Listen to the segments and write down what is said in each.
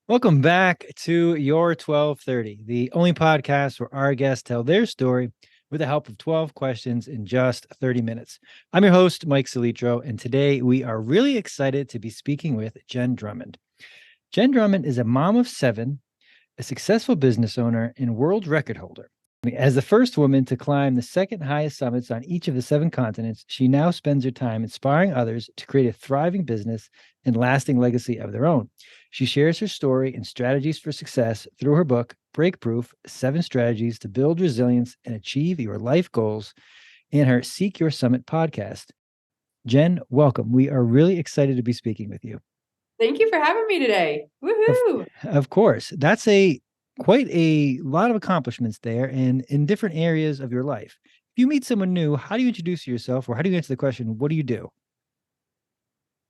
Welcome back to Your 1230, the only podcast where our guests tell their story with the help of 12 questions in just 30 minutes. I'm your host, Mike Salitro, and today we are really excited to be speaking with Jenn Drummond. Jenn Drummond is a mom of seven, a successful business owner, and world record holder. As the first woman to climb the second highest summits on each of the seven continents, she now spends her time inspiring others to create a thriving business and lasting legacy of their own. She shares her story and strategies for success through her book, BreakProof: 7 Strategies to Build Resilience and Achieve Your Life Goals, and her Seek Your Summit podcast. Jenn, welcome. We are really excited to be speaking with you. Thank you for having me today. Of, Woohoo! of course, that's a quite a lot of accomplishments there and in different areas of your life. If you meet someone new, how do you introduce yourself, or how do you answer the question, what do you do?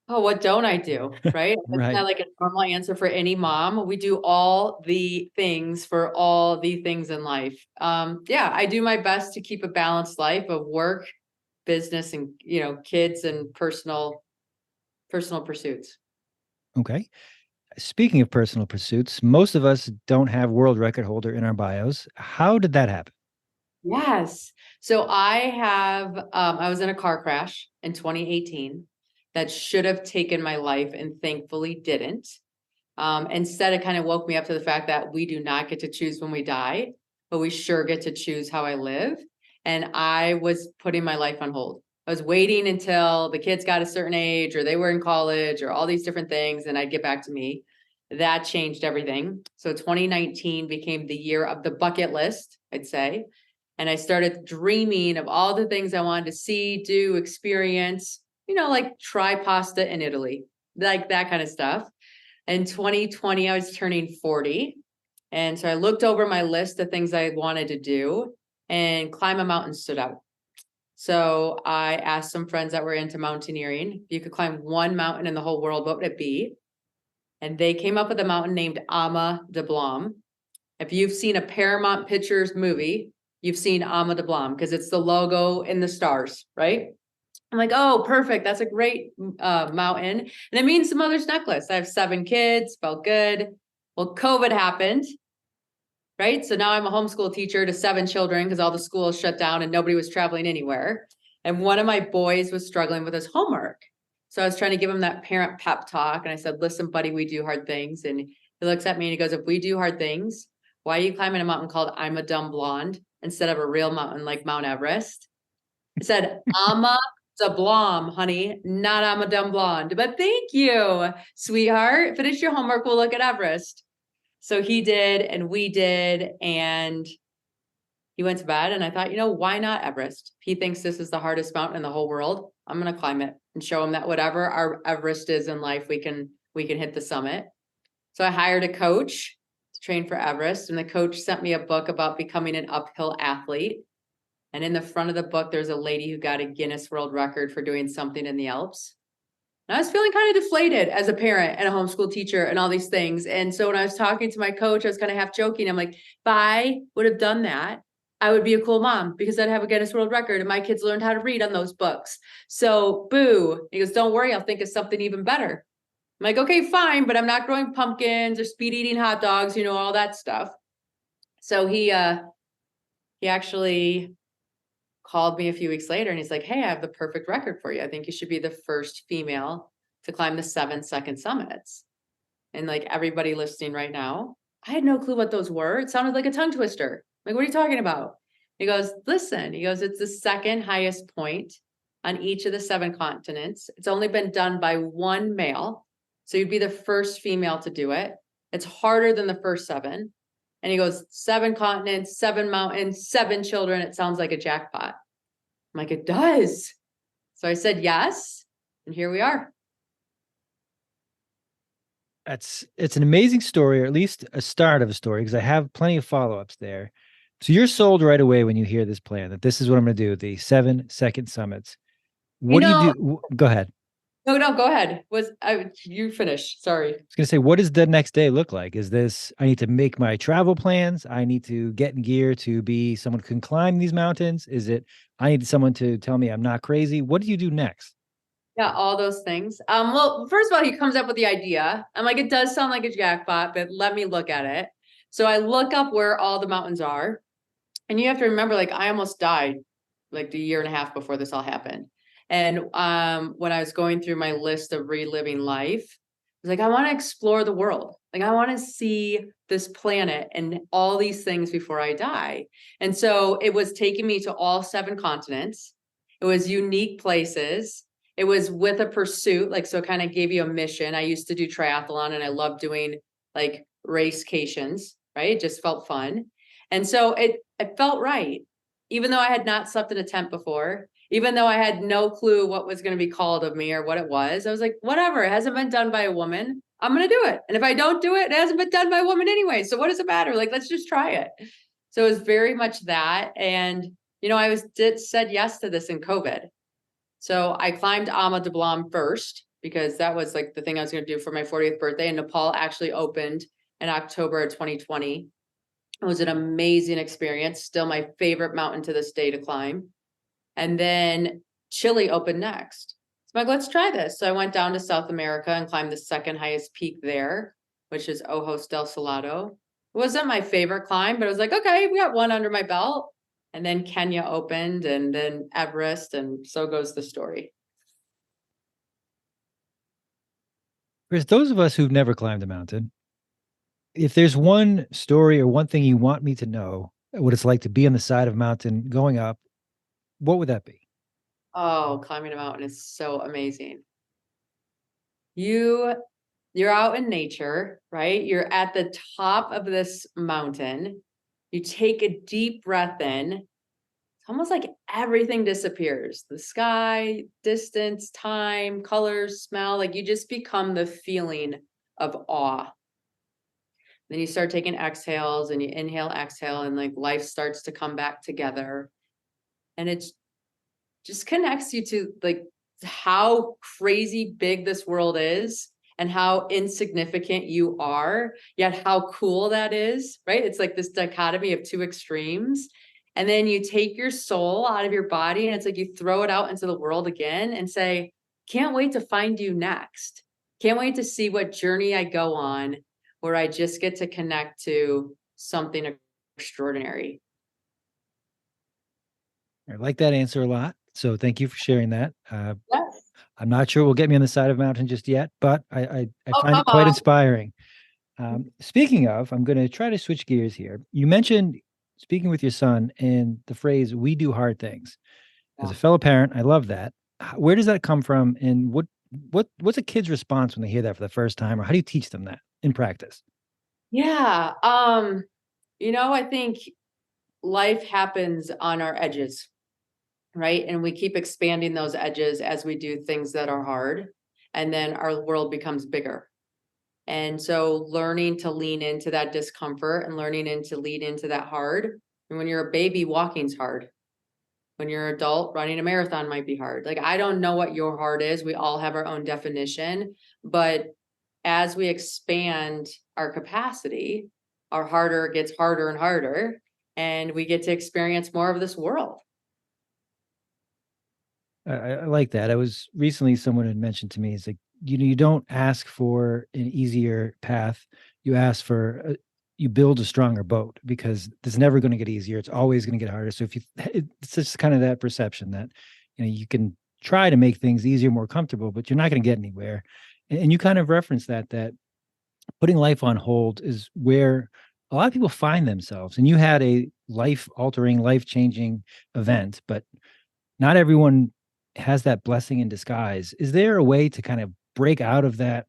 Oh, what don't I do? Right? That's Right. not like a normal answer for any mom. We do all the things for all the things in life. Yeah, I do my best to keep a balanced life of work, business, and kids and personal pursuits. Okay. Speaking of personal pursuits, most of us don't have world record holder in our bios. How did that happen? Yes. So I was in a car crash in 2018 that should have taken my life and thankfully didn't. Instead, it kind of woke me up to the fact that we do not get to choose when we die, but we sure get to choose how I live. And I was putting my life on hold. I was waiting until the kids got a certain age or they were in college or all these different things, and I'd get back to me. That changed everything. So 2019 became the year of the bucket list, I'd say. And I started dreaming of all the things I wanted to see, do, experience, like try pasta in Italy, like that kind of stuff. In 2020, I was turning 40. And so I looked over my list of things I wanted to do, and climb a mountain stood out. So I asked some friends that were into mountaineering, if you could climb one mountain in the whole world, what would it be? And they came up with a mountain named Ama de Blanc. If you've seen a Paramount Pictures movie, you've seen Ama de Blanc because it's the logo in the stars, right? I'm like, oh, perfect. That's a great mountain. And it means the mother's necklace. I have 7 kids, felt good. Well, COVID happened, right? So now I'm a homeschool teacher to 7 children because all the schools shut down and nobody was traveling anywhere. And one of my boys was struggling with his homework. So I was trying to give him that parent pep talk. And I said, listen, buddy, we do hard things. And he looks at me and he goes, if we do hard things, why are you climbing a mountain called I'm a Dumb Blonde instead of a real mountain like Mount Everest? I said, I'm a Blom, honey, not I'm a dumb blonde. But thank you, sweetheart. Finish your homework. We'll look at Everest. So he did, and we did, and he went to bed. And I thought, why not Everest? If he thinks this is the hardest mountain in the whole world, I'm gonna climb it and show him that whatever our Everest is in life, we can hit the summit. So I hired a coach to train for Everest, and the coach sent me a book about becoming an uphill athlete. And in the front of the book, there's a lady who got a Guinness World Record for doing something in the Alps. And I was feeling kind of deflated as a parent and a homeschool teacher and all these things. And so when I was talking to my coach, I was kind of half joking. I'm like, if I would have done that, I would be a cool mom because I'd have a Guinness World Record and my kids learned how to read on those books. So boo. He goes, don't worry, I'll think of something even better. I'm like, okay, fine, but I'm not growing pumpkins or speed eating hot dogs, all that stuff. So he actually called me a few weeks later and he's like, hey, I have the perfect record for you. I think you should be the first female to climb the 7-second summits. And like everybody listening right now, I had no clue what those were. It sounded like a tongue twister. Like, what are you talking about? He goes, listen, it's the second highest point on each of the 7 continents. It's only been done by one male. So you'd be the first female to do it. It's harder than the first 7. And he goes, 7 continents, 7 mountains, 7 children. It sounds like a jackpot. I'm like, it does. So I said yes. And here we are. It's an amazing story, or at least a start of a story, because I have plenty of follow-ups there. So you're sold right away when you hear this plan that this is what I'm going to do, the 7-second summits. You What do you know, do? Go ahead. no, go ahead. You finish? Sorry. I was going to say, what does the next day look like? Is this, I need to make my travel plans? I need to get in gear to be someone who can climb these mountains? Is it, I need someone to tell me I'm not crazy? What do you do next? Yeah, all those things. Well, first of all, he comes up with the idea. I'm like, it does sound like a jackpot, but let me look at it. So I look up where all the mountains are. And you have to remember, like, I almost died like a year and a half before this all happened. And when I was going through my list of reliving life, I was like, I want to explore the world. Like, I want to see this planet and all these things before I die. And so it was taking me to all 7 continents. It was unique places. It was with a pursuit, like, so it kind of gave you a mission. I used to do triathlon and I loved doing like racecations, right? It just felt fun. And so it felt right, even though I had not slept in a tent before, even though I had no clue what was going to be called of me or what it was. I was like, whatever, it hasn't been done by a woman. I'm going to do it. And if I don't do it, it hasn't been done by a woman anyway. So what does it matter? Like, let's just try it. So it was very much that. And, said yes to this in COVID. So I climbed Ama de Blanc first because that was like the thing I was going to do for my 40th birthday. And Nepal actually opened in October of 2020. It was an amazing experience. Still my favorite mountain to this day to climb. And then Chile opened next. So I'm like, let's try this. So I went down to South America and climbed the second highest peak there, which is Ojos del Salado. It wasn't my favorite climb, but I was like, okay, we got one under my belt. And then Kenya opened and then Everest, and so goes the story. For those of us who've never climbed a mountain, if there's one story or one thing you want me to know what it's like to be on the side of a mountain going up, what would that be? Oh, climbing a mountain is so amazing. You're out in nature, right? You're at the top of this mountain. You take a deep breath in. It's almost like everything disappears. The sky, distance, time, colors, smell, like you just become the feeling of awe. Then you start taking exhales and you inhale, exhale, and like life starts to come back together. And it's just connects you to like how crazy big this world is and how insignificant you are, yet how cool that is, right? It's like this dichotomy of 2 extremes. And then you take your soul out of your body and it's like you throw it out into the world again and say, can't wait to find you next. Can't wait to see what journey I go on where I just get to connect to something extraordinary. I like that answer a lot. So thank you for sharing that. Yes. I'm not sure will get me on the side of a mountain just yet, but I Oh, find come it quite on. inspiring. Speaking of, I'm going to try to switch gears here. You mentioned speaking with your son and the phrase "we do hard things." As a Yeah. fellow parent, I love that. Where does that come from, and what's a kid's response when they hear that for the first time, or how do you teach them that in practice? Yeah. I think life happens on our edges, right? And we keep expanding those edges as we do things that are hard. And then our world becomes bigger. And so learning to lean into that discomfort and learning into lean into that hard. And when you're a baby, walking's hard. When you're an adult, running a marathon might be hard. Like, I don't know what your hard is. We all have our own definition. But as we expand our capacity, our harder gets harder and harder. And we get to experience more of this world. I like that. I was recently someone had mentioned to me, it's like you don't ask for an easier path. You ask for you build a stronger boat because it's never going to get easier. It's always going to get harder. So if you, it's just kind of that perception that you can try to make things easier, more comfortable, but you're not going to get anywhere. And you kind of reference that putting life on hold is where a lot of people find themselves. And you had a life altering, life changing event, but not everyone has that blessing in disguise. Is there a way to kind of break out of that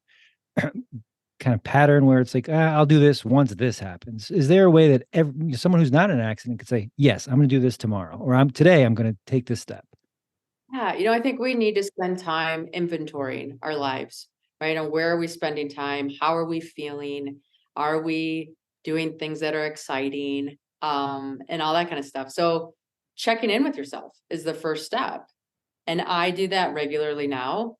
kind of pattern where it's like, I'll do this once this happens? Is there a way that someone who's not in an accident could say, yes, I'm going to do this tomorrow, or I'm going to take this step? Yeah, I think we need to spend time inventorying our lives, right? And where are we spending time? How are we feeling? Are we doing things that are exciting? And all that kind of stuff. So checking in with yourself is the first step. And I do that regularly now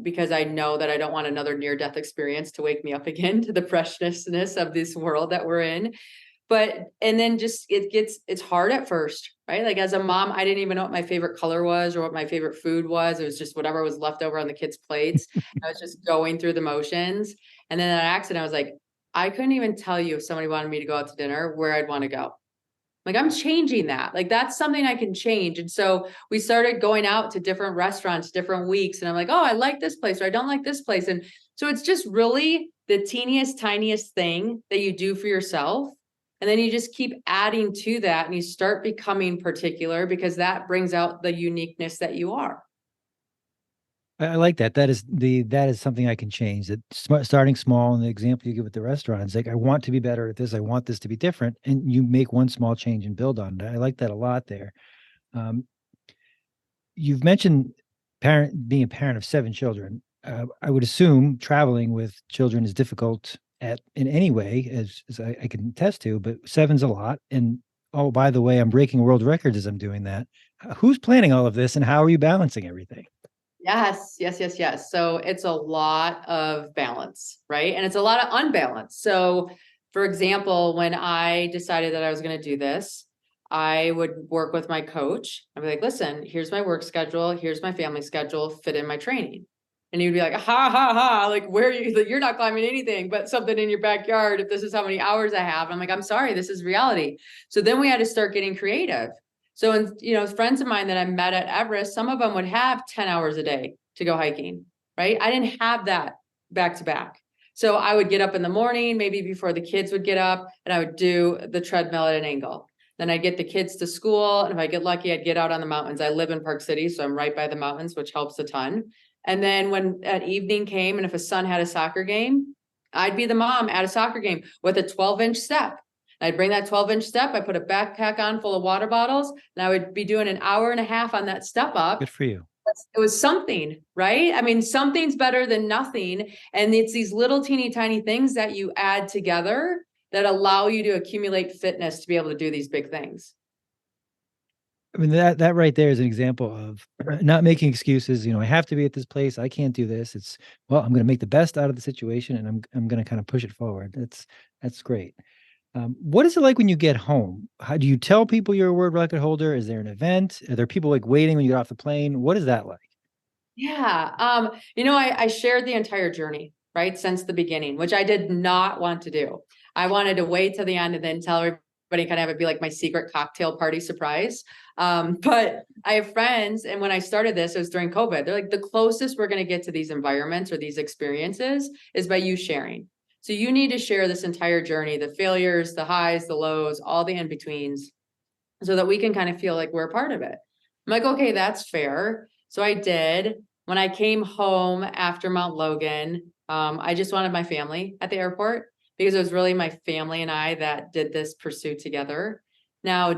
because I know that I don't want another near-death experience to wake me up again to the preciousness of this world that we're in. But, and then just, it's hard at first, right? Like as a mom, I didn't even know what my favorite color was or what my favorite food was. It was just whatever was left over on the kids' plates. I was just going through the motions. And then that accident, I was like, I couldn't even tell you if somebody wanted me to go out to dinner, where I'd want to go. Like I'm changing that. Like that's something I can change. And so we started going out to different restaurants, different weeks. And I'm like, oh, I like this place or I don't like this place. And so it's just really the teeniest, tiniest thing that you do for yourself. And then you just keep adding to that and you start becoming particular because that brings out the uniqueness that you are. I like that. That is something I can change. That starting small, and the example you give with the restaurants, like I want to be better at this. I want this to be different, and you make one small change and build on it. I like that a lot there. Um, you've mentioned being a parent of 7 children. I would assume traveling with children is difficult in any way, as I can attest to. But seven's a lot, and oh, by the way, I'm breaking world records as I'm doing that. Who's planning all of this, and how are you balancing everything? Yes, yes, yes, yes. So it's a lot of balance, right? And it's a lot of unbalance. So, for example, when I decided that I was going to do this, I would work with my coach. I'd be like, listen, here's my work schedule, here's my family schedule, fit in my training. And he'd be like, ha ha ha, like where are you? Like, you're not climbing anything but something in your backyard if this is how many hours I have. And I'm like, I'm sorry, this is reality. So then we had to start getting creative. So, friends of mine that I met at Everest, some of them would have 10 hours a day to go hiking, right? I didn't have that back to back. So I would get up in the morning, maybe before the kids would get up, and I would do the treadmill at an angle. Then I'd get the kids to school. And if I get lucky, I'd get out on the mountains. I live in Park City, so I'm right by the mountains, which helps a ton. And then when at evening came, and if a son had a soccer game, I'd be the mom at a soccer game with a 12-inch step. I'd bring that 12-inch step. I put a backpack on full of water bottles, and I would be doing an hour and a half on that step up. Good for you. It was something, right? I mean, something's better than nothing. And it's these little teeny tiny things that you add together that allow you to accumulate fitness to be able to do these big things. I mean, that right there is an example of not making excuses. I have to be at this place. I can't do this. Well, I'm going to make the best out of the situation, and I'm going to kind of push it forward. That's great. What is it like when you get home? How do you tell people you're a world record holder? Is there an event? Are there people like waiting when you get off the plane? What is that like? Yeah. I shared the entire journey, right? Since the beginning, which I did not want to do. I wanted to wait till the end and then tell everybody, kind of have it be like my secret cocktail party surprise. But I have friends, and when I started this, it was during COVID. They're like, the closest we're going to get to these environments or these experiences is by you sharing. So you need to share this entire journey, the failures, the highs, the lows, all the in-betweens, so that we can kind of feel like we're a part of it. I'm like, okay, that's fair. So I did. When I came home after Mount Logan, I just wanted my family at the airport because it was really my family and I that did this pursuit together. Now,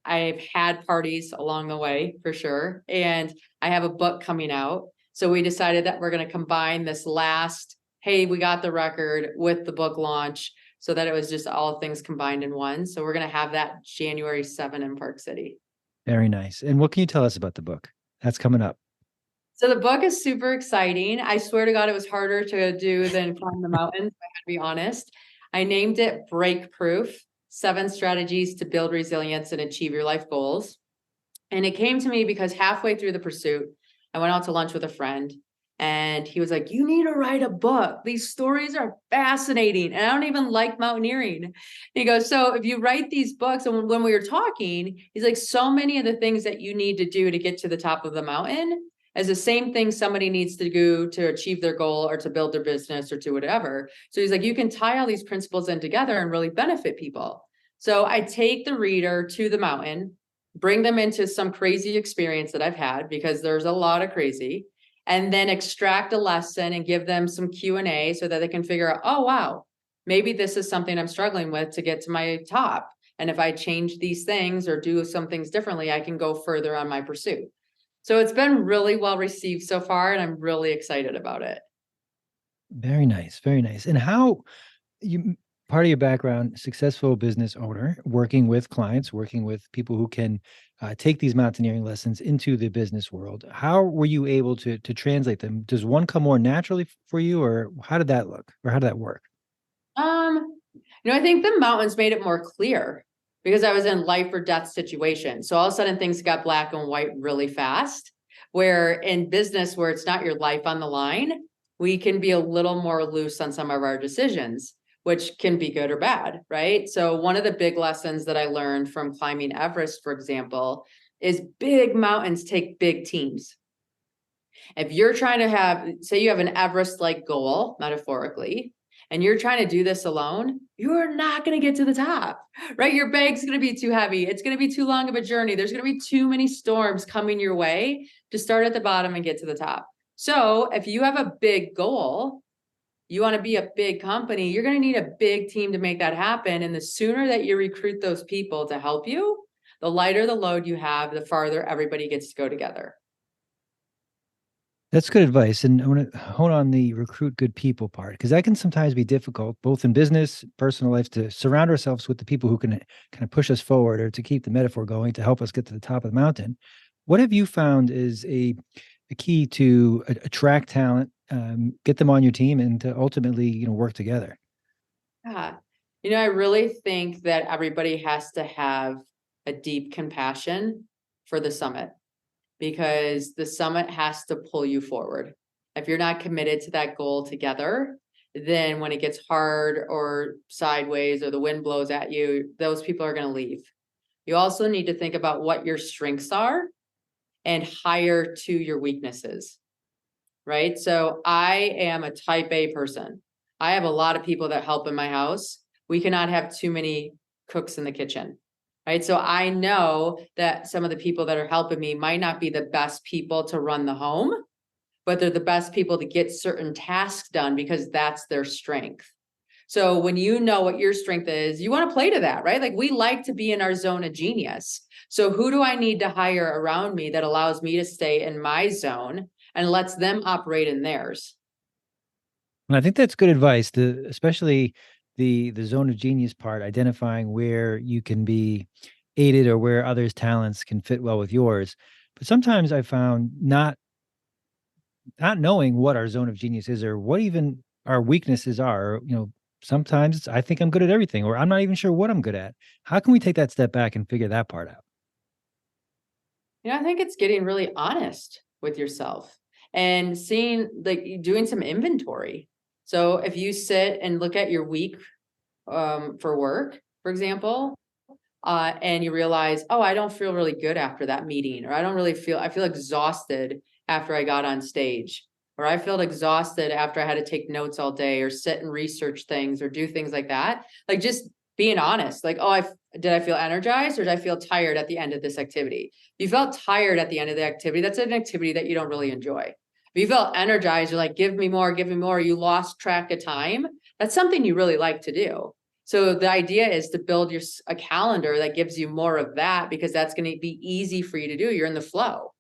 I've had parties along the way for sure. And I have a book coming out. So we decided that we're going to combine this last, hey, we got the record with the book launch so that it was just all things combined in one. So we're going to have that January 7 in Park City. Very nice. And what can you tell us about the book that's coming up? So the book is super exciting. I swear to God, it was harder to do than climb the mountains. I had to be honest. I named it BreakProof: 7 Strategies to Build Resilience and Achieve Your Life Goals. And it came to me because halfway through the pursuit, I went out to lunch with a friend, and he was like, you need to write a book. These stories are fascinating. And I don't even like mountaineering. He goes, so if you write these books, and when we were talking, he's like, so many of the things that you need to do to get to the top of the mountain is the same thing somebody needs to do to achieve their goal or to build their business or to whatever. So he's like, you can tie all these principles in together and really benefit people. So I take the reader to the mountain, bring them into some crazy experience that I've had, because there's a lot of crazy, and then extract a lesson and give them some Q&A so that they can figure out, oh, wow, maybe this is something I'm struggling with to get to my top. And if I change these things or do some things differently, I can go further on my pursuit. So it's been really well received so far, and I'm really excited about it. Very nice. Very nice. And how you part of your background, successful business owner, working with clients, working with people who can take these mountaineering lessons into the business world. How were you able to translate them? Does one come more naturally for you, or how did that look, or how did that work? Um, I think the mountains made it more clear because I was in life or death situation. So all of a sudden things got black and white really fast. Where in business, where it's not your life on the line, we can be a little more loose on some of our decisions, which can be good or bad, right? So one of the big lessons that I learned from climbing Everest, for example, is big mountains take big teams. If you're trying to say you have an Everest-like goal, metaphorically, and you're trying to do this alone, you're not going to get to the top, right? Your bag's going to be too heavy. It's going to be too long of a journey. There's going to be too many storms coming your way to start at the bottom and get to the top. So if you have a big goal, you want to be a big company, you're going to need a big team to make that happen. And the sooner that you recruit those people to help you, the lighter the load you have, the farther everybody gets to go together. That's good advice. And I want to hone on the recruit good people part, because that can sometimes be difficult, both in business, personal life, to surround ourselves with the people who can kind of push us forward, or to keep the metaphor going, to help us get to the top of the mountain. What have you found is a key to attract talent, get them on your team, and to ultimately, work together? Yeah. I really think that everybody has to have a deep compassion for the summit, because the summit has to pull you forward. If you're not committed to that goal together, then when it gets hard or sideways or the wind blows at you, those people are going to leave. You also need to think about what your strengths are and hire to your weaknesses, right? So I am a type A person. I have a lot of people that help in my house. We cannot have too many cooks in the kitchen, right? So I know that some of the people that are helping me might not be the best people to run the home, but they're the best people to get certain tasks done because that's their strength. So when you know what your strength is, you want to play to that, right? Like, we like to be in our zone of genius. So who do I need to hire around me that allows me to stay in my zone and lets them operate in theirs? And I think that's good advice, especially the zone of genius part, identifying where you can be aided or where others' talents can fit well with yours. But sometimes I found not knowing what our zone of genius is, or what even our weaknesses are, sometimes I think I'm good at everything, or I'm not even sure what I'm good at. How can we take that step back and figure that part out? I think it's getting really honest with yourself and seeing, like, doing some inventory. So if you sit and look at your week for work, for example, and you realize, oh, I don't feel really good after that meeting, or I feel exhausted after I got on stage, or I felt exhausted after I had to take notes all day, or sit and research things, or do things like that. Like, just being honest, like, oh, did I feel energized, or did I feel tired at the end of this activity? If you felt tired at the end of the activity, that's an activity that you don't really enjoy. If you felt energized, you're like, give me more, you lost track of time, that's something you really like to do. So the idea is to build a calendar that gives you more of that, because that's going to be easy for you to do. You're in the flow.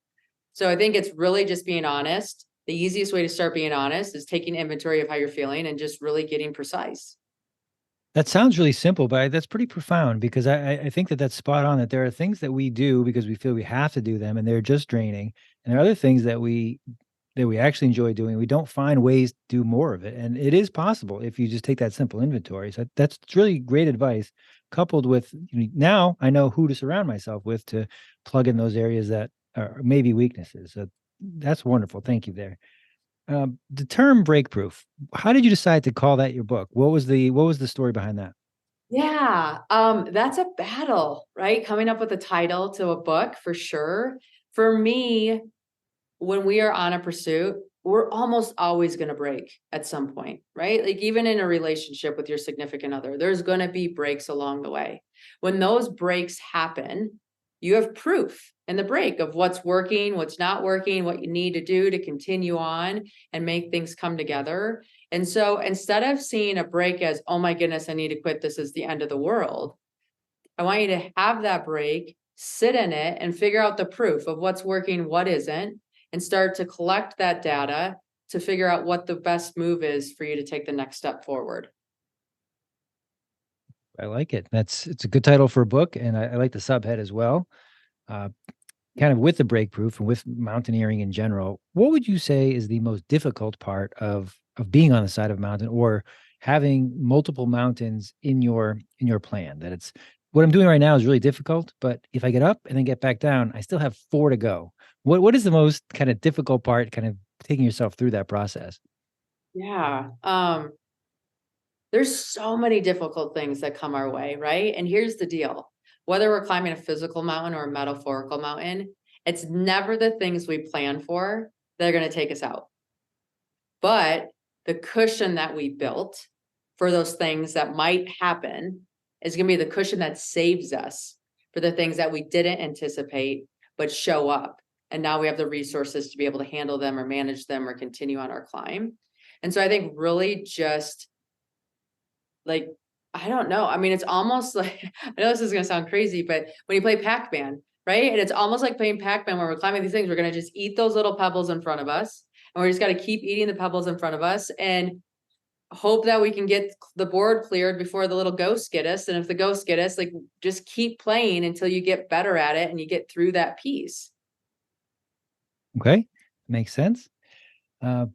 So I think it's really just being honest. The easiest way to start being honest is taking inventory of how you're feeling and just really getting precise. That sounds really simple, but that's pretty profound, because I think that that's spot on. That there are things that we do because we feel we have to do them, and they're just draining. And there are other things that we actually enjoy doing. We don't find ways to do more of it, and it is possible if you just take that simple inventory. So that's really great advice, coupled with, now I know who to surround myself with to plug in those areas that are maybe weaknesses. So that's wonderful. Thank you there. The term breakproof, how did you decide to call that your book? What was the story behind that? Yeah, that's a battle, right? Coming up with a title to a book, for sure. For me, when we are on a pursuit, we're almost always going to break at some point, right? Like, even in a relationship with your significant other, there's going to be breaks along the way. When those breaks happen, you have proof in the break of what's working, what's not working, what you need to do to continue on and make things come together. And so instead of seeing a break as, oh my goodness, I need to quit, this is the end of the world, I want you to have that break, sit in it, and figure out the proof of what's working, what isn't, and start to collect that data to figure out what the best move is for you to take the next step forward. I like it. It's a good title for a book, and I like the subhead as well. Uh, Kind of with the breakproof and with mountaineering in general, what would you say is the most difficult part of being on the side of a mountain, or having multiple mountains in your plan, that it's what I'm doing right now is really difficult, but if I get up and then get back down, I still have 4 to go. What is the most kind of difficult part, kind of taking yourself through that process? Yeah. There's so many difficult things that come our way, right? And here's the deal. Whether we're climbing a physical mountain or a metaphorical mountain, it's never the things we plan for that are going to take us out. But the cushion that we built for those things that might happen is going to be the cushion that saves us for the things that we didn't anticipate but show up. And now we have the resources to be able to handle them or manage them or continue on our climb. And so I think really just like, I don't know. I mean, it's almost like I know this is gonna sound crazy, but when you play Pac-Man, right? And it's almost like playing Pac-Man when we're climbing these things, we're gonna just eat those little pebbles in front of us, and we're just gotta keep eating the pebbles in front of us and hope that we can get the board cleared before the little ghosts get us. And if the ghosts get us, like just keep playing until you get better at it and you get through that piece. Okay, makes sense. Uh,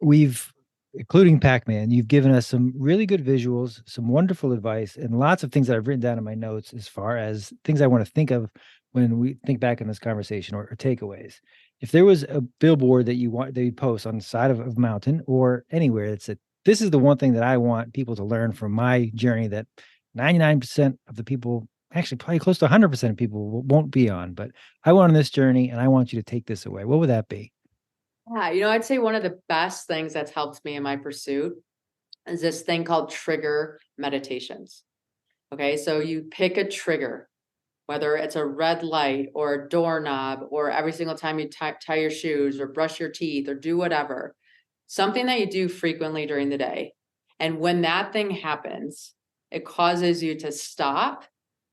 we've including Pac-Man, you've given us some really good visuals, some wonderful advice, and lots of things that I've written down in my notes as far as things I want to think of when we think back on this conversation, or takeaways. If there was a billboard that you want that you post on the side of a mountain or anywhere that said, "This is the one thing that I want people to learn from my journey that 99% of the people, actually probably close to 100% of people won't be on, but I went on this journey and I want you to take this away," what would that be? Yeah, I'd say one of the best things that's helped me in my pursuit is this thing called trigger meditations. Okay, so you pick a trigger, whether it's a red light or a doorknob, or every single time you tie your shoes or brush your teeth or do whatever, something that you do frequently during the day. And when that thing happens, it causes you to stop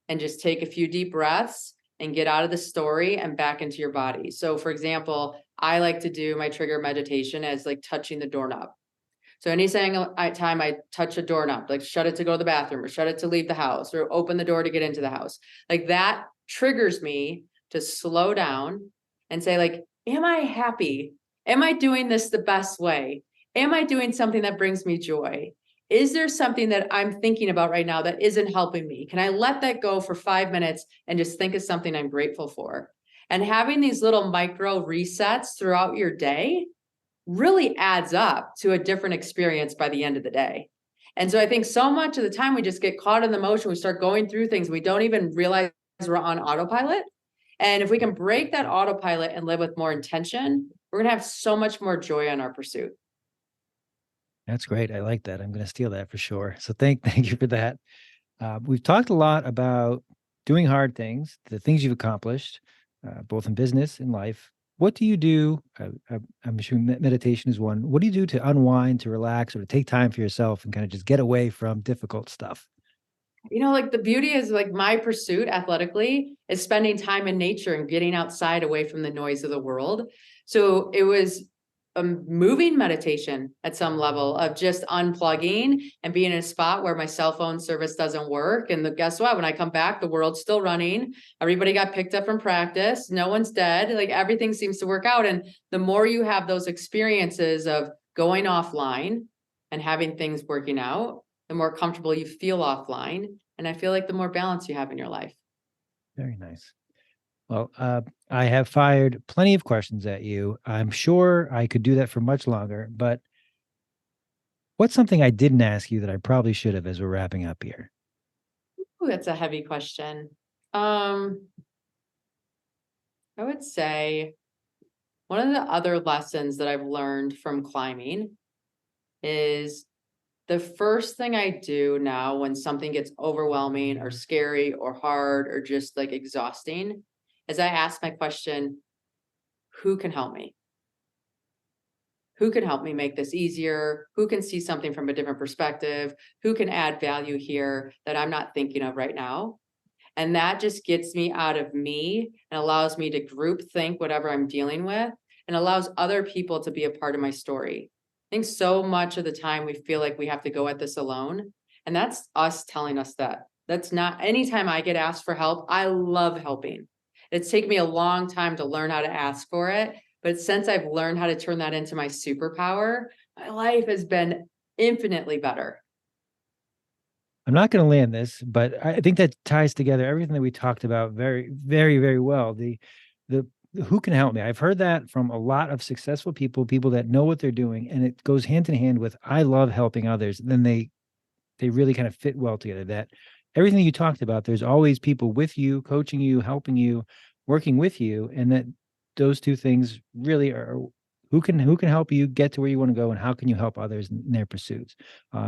and just take a few deep breaths and get out of the story and back into your body. So, for example, I like to do my trigger meditation as like touching the doorknob. So anytime I touch a doorknob, like shut it to go to the bathroom or shut it to leave the house or open the door to get into the house, like that triggers me to slow down and say, like, am I happy? Am I doing this the best way? Am I doing something that brings me joy? Is there something that I'm thinking about right now that isn't helping me? Can I let that go for 5 minutes and just think of something I'm grateful for? And having these little micro resets throughout your day really adds up to a different experience by the end of the day. And so I think so much of the time we just get caught in the motion. We start going through things. We don't even realize we're on autopilot. And if we can break that autopilot and live with more intention, we're going to have so much more joy on our pursuit. That's great. I like that. I'm going to steal that for sure. So thank you for that. We've talked a lot about doing hard things, the things you've accomplished, both in business and life. What do you do? I'm assuming meditation is one. What do you do to unwind, to relax, or to take time for yourself and kind of just get away from difficult stuff? Like the beauty is like my pursuit athletically is spending time in nature and getting outside away from the noise of the world. So it was a moving meditation at some level of just unplugging and being in a spot where my cell phone service doesn't work. And guess what? When I come back, the world's still running. Everybody got picked up from practice. No one's dead. Like everything seems to work out. And the more you have those experiences of going offline and having things working out, the more comfortable you feel offline. And I feel like the more balance you have in your life. Very nice. Well, I have fired plenty of questions at you. I'm sure I could do that for much longer, but what's something I didn't ask you that I probably should have as we're wrapping up here? Ooh, that's a heavy question. Um, I would say one of the other lessons that I've learned from climbing is the first thing I do now when something gets overwhelming or scary or hard or just like exhausting is I ask my question, who can help me? Who can help me make this easier? Who can see something from a different perspective? Who can add value here that I'm not thinking of right now? And that just gets me out of me and allows me to group think whatever I'm dealing with and allows other people to be a part of my story. I think so much of the time we feel like we have to go at this alone. And that's us telling us that. That's not anytime I get asked for help, I love helping. It's taken me a long time to learn how to ask for it. But since I've learned how to turn that into my superpower, my life has been infinitely better. I'm not going to land this, but I think that ties together everything that we talked about very, very, very well. The who can help me? I've heard that from a lot of successful people, people that know what they're doing, and it goes hand in hand with I love helping others. Then they really kind of fit well together. That everything you talked about, there's always people with you, coaching you, helping you, working with you, and that those two things really are who can help you get to where you want to go, and how can you help others in their pursuits.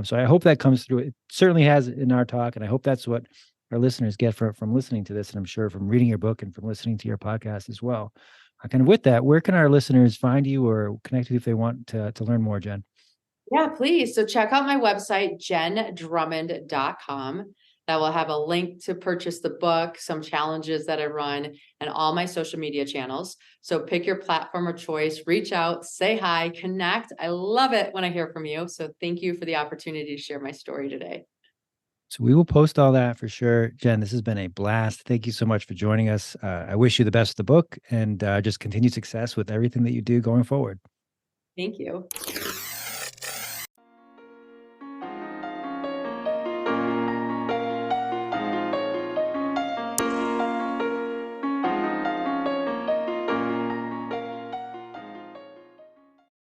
So I hope that comes through. It certainly has in our talk, and I hope that's what our listeners get from listening to this, and I'm sure from reading your book and from listening to your podcast as well. Kind of with that, where can our listeners find you or connect with you if they want to learn more, Jenn? Yeah, please. So check out my website, jenndrummond.com. That will have a link to purchase the book, some challenges that I run, and all my social media channels. So pick your platform of choice, reach out, say hi, connect. I love it when I hear from you. So thank you for the opportunity to share my story today. So we will post all that for sure. Jenn, this has been a blast. Thank you so much for joining us. I wish you the best of the book and just continued success with everything that you do going forward. Thank you.